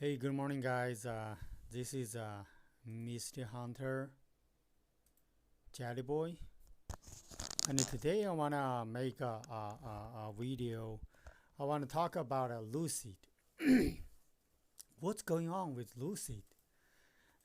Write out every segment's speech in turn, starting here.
Hey, good morning, guys. This is Mr. Hunter, Jelly Boy, and today I wanna make a video. I wanna talk about Lucid. What's going on with Lucid?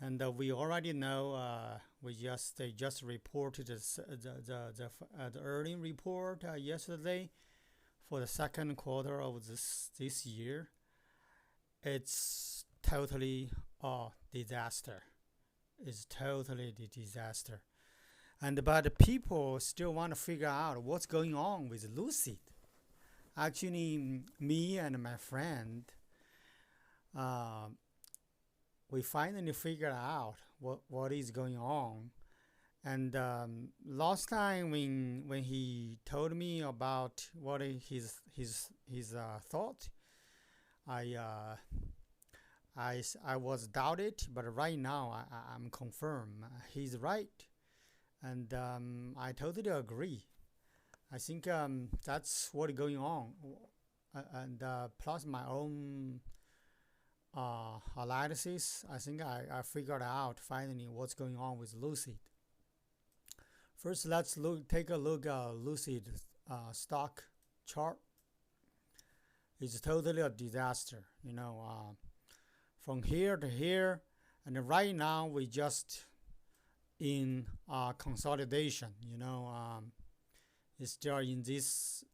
And we already know. They just reported the earning report yesterday for the second quarter of this year. It's totally a disaster. It's totally the disaster. But people still want to figure out what's going on with Lucid. Actually, me and my friend, we finally figured out what is going on. And last time when he told me about what his thought, I was doubted, but right now I'm confirmed he's right, and I totally agree. I think that's what's going on, and plus my own analysis. I think I figured out finally what's going on with Lucid. First, let's take a look at Lucid stock chart. It's totally a disaster, from here to here, and right now we just in consolidation. It's still in this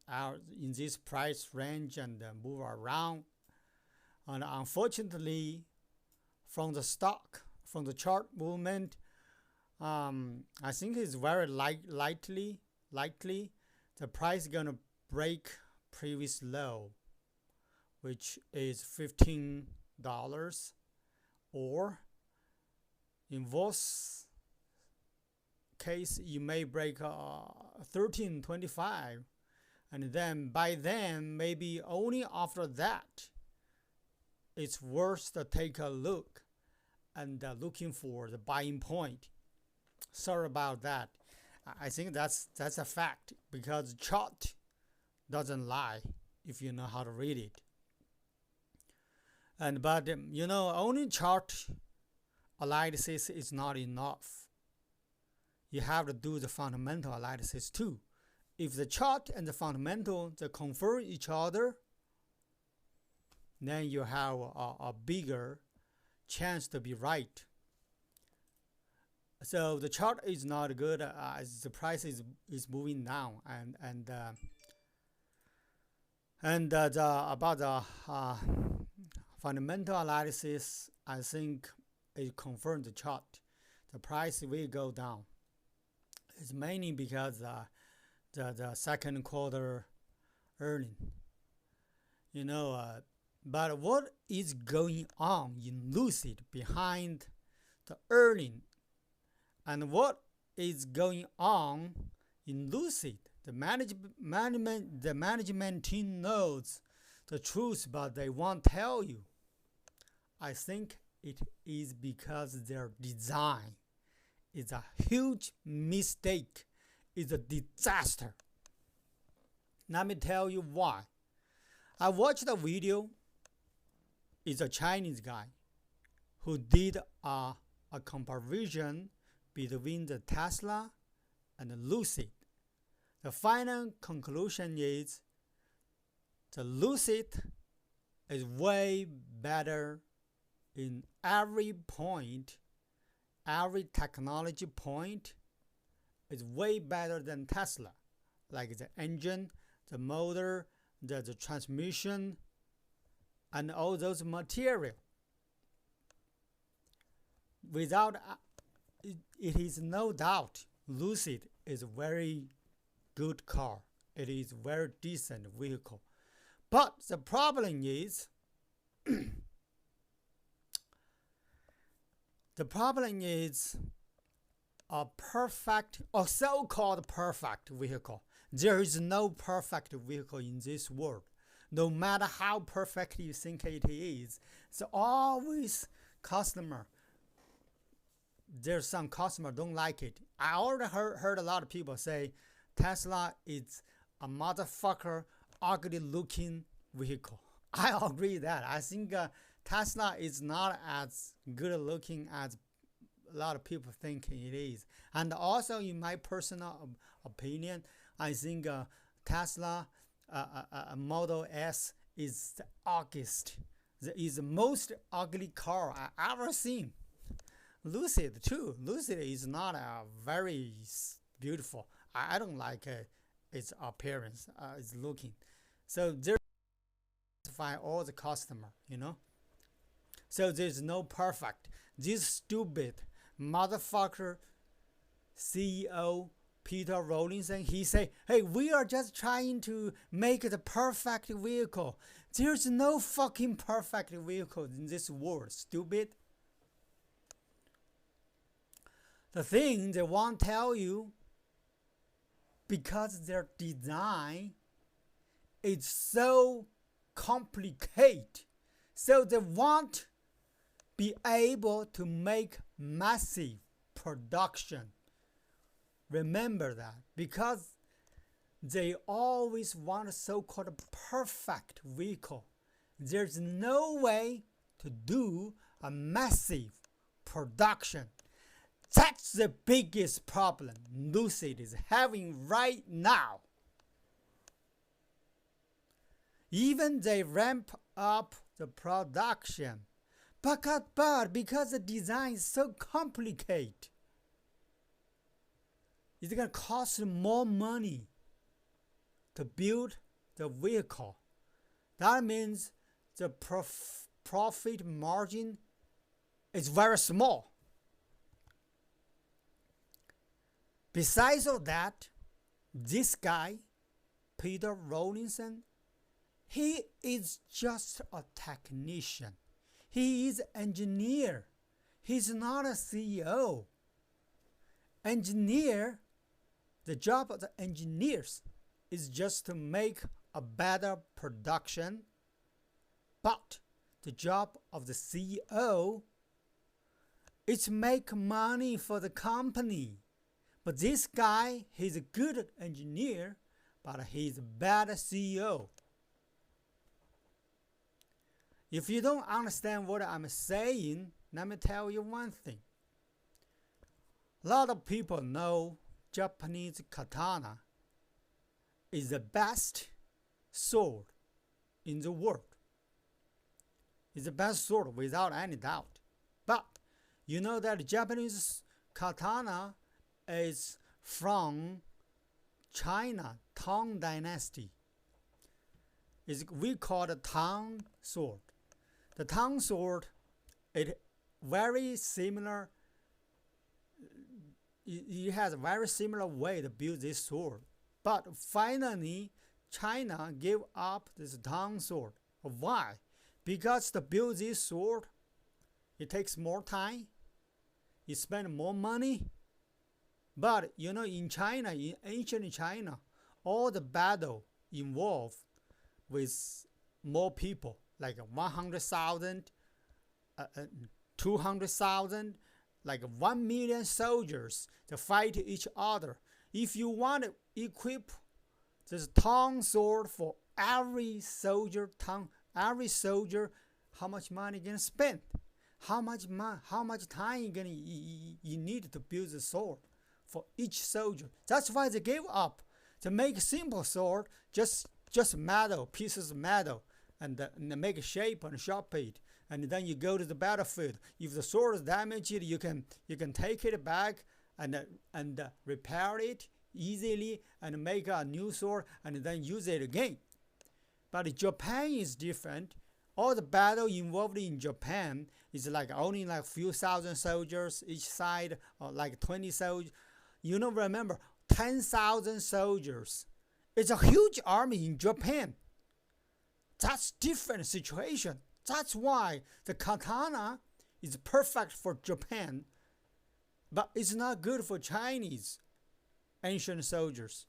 price range and move around. And unfortunately, from the chart movement, I think it's very likely the price gonna break previous low, which is $15, or in worst case you may break $13.25, and then by then maybe only after that it's worth to take a look and looking for the buying point. Sorry about that. I think that's a fact, because chart doesn't lie if you know how to read it. But only chart analysis is not enough. You have to do the fundamental analysis too. If the chart and the fundamental they confirm each other, then you have a bigger chance to be right. So the chart is not good as the price is moving down, about the fundamental analysis, I think it confirmed the chart. The price will go down. It's mainly because the second quarter earning. But what is going on in Lucid behind the earning, and what is going on in Lucid? The management team knows the truth, but they won't tell you. I think it is because their design is a huge mistake. It's a disaster. Let me tell you why. I watched a video. It's a Chinese guy who did a comparison between the Tesla and the Lucid. The final conclusion is the Lucid is way better in every point. Every technology point is way better than Tesla, like the engine, the motor, the transmission, and all those material. Without it is no doubt Lucid is a very good car. It is very decent vehicle. But the problem is a perfect or so-called perfect vehicle. There is no perfect vehicle in this world. No matter how perfect you think it is, it's always customer. There's some customer don't like it. I already heard a lot of people say Tesla is a motherfucker ugly looking vehicle. I agree that. I think Tesla is not as good looking as a lot of people think it is. And also, in my personal opinion, I think Tesla Model S is the ugliest, is the most ugly car I ever seen. Lucid too. Lucid is not very beautiful. I don't like its appearance, its looking. So there satisfy all the customer. So there's no perfect. This stupid motherfucker CEO Peter Rawlinson, he say, hey, we are just trying to make the perfect vehicle. There's no fucking perfect vehicle in this world, stupid. The thing they won't tell you, because their design is so complicated, so they won't be able to make massive production. Remember that, because they always want a so-called perfect vehicle. There's no way to do a massive production. That's the biggest problem Lucid is having right now. Even they ramp up the production, but because the design is so complicated, it's going to cost more money to build the vehicle. That means the profit margin is very small. Besides of that, this guy, Peter Rawlinson, he is just a technician. He is an engineer. He's not a CEO. Engineer, the job of the engineers is just to make a better production, but the job of the CEO is to make money for the company. But this guy, he's a good engineer, but he's a bad CEO. If you don't understand what I'm saying, let me tell you one thing. A lot of people know Japanese katana is the best sword in the world. It's the best sword without any doubt. But you know that Japanese katana is from China, Tang Dynasty. We call it Tang sword. The Tang sword, it very similar. It has a very similar way to build this sword. But finally, China gave up this Tang sword. Why? Because to build this sword, it takes more time. You spend more money. But in China, in ancient China, all the battle involved with more people, like 100,000, 200,000, like 1 million soldiers to fight each other. If you want to equip this Tang sword for every soldier, how much money you gonna spend? How much time you need to build the sword for each soldier? That's why they gave up. To make a simple sword, just metal, pieces of metal, and make a shape and sharp it. And then you go to the battlefield. If the sword is damaged, you can take it back and repair it easily and make a new sword and then use it again. But Japan is different. All the battle involved in Japan is only a few thousand soldiers each side, or like 20 soldiers. Remember, 10,000 soldiers. It's a huge army in Japan. That's different situation. That's why the katana is perfect for Japan, but it's not good for Chinese ancient soldiers.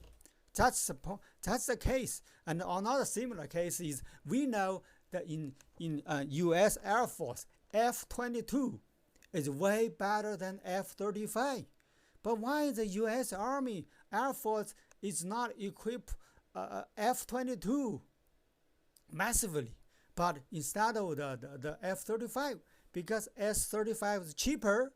That's the case. And another similar case is we know that in U.S. Air Force, F-22 is way better than F-35. But why the U.S. Army Air Force is not equipped F-22 massively? But instead of the F-35, because S-35 is cheaper,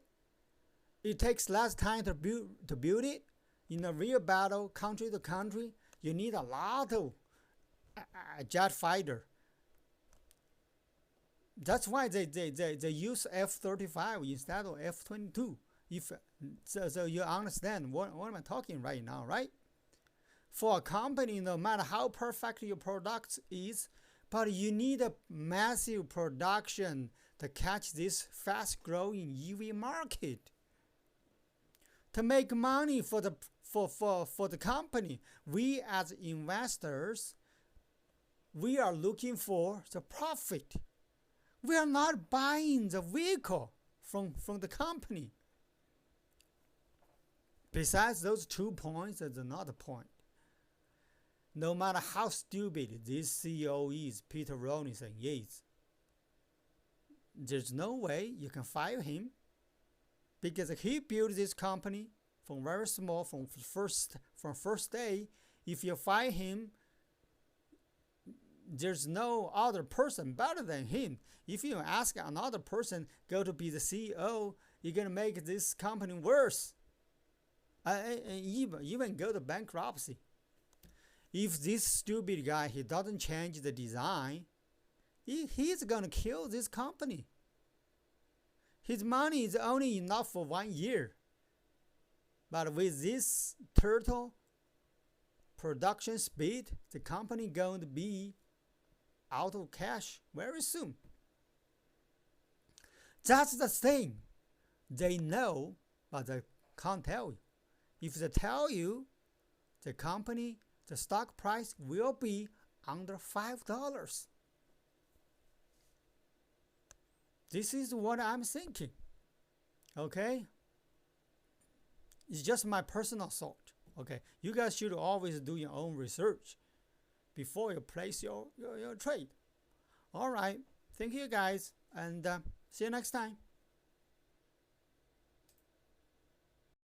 it takes less time to build it. In a real battle, country to country, you need a lot of jet fighter. That's why they use F-35 instead of F-22. So you understand what am I talking right now, right? For a company, no matter how perfect your product is, but you need a massive production to catch this fast-growing EV market. To make money for the company, we as investors, we are looking for the profit. We are not buying the vehicle from the company. Besides those 2 points, there's another point. No matter how stupid this CEO is, Peter Rawlinson is, there's no way you can fire him, because he built this company from very small, from first day. If you fire him, there's no other person better than him. If you ask another person go to be the CEO, you're gonna make this company worse, and even go to bankruptcy. If this stupid guy, he doesn't change the design, he's gonna kill this company. His money is only enough for 1 year. But with this turtle production speed, the company going to be out of cash very soon. That's the thing. They know, but they can't tell you. If they tell you, the company, the stock price will be under $5. This is what I'm thinking. Okay? It's just my personal thought. Okay? You guys should always do your own research before you place your trade. All right. Thank you, guys. And see you next time.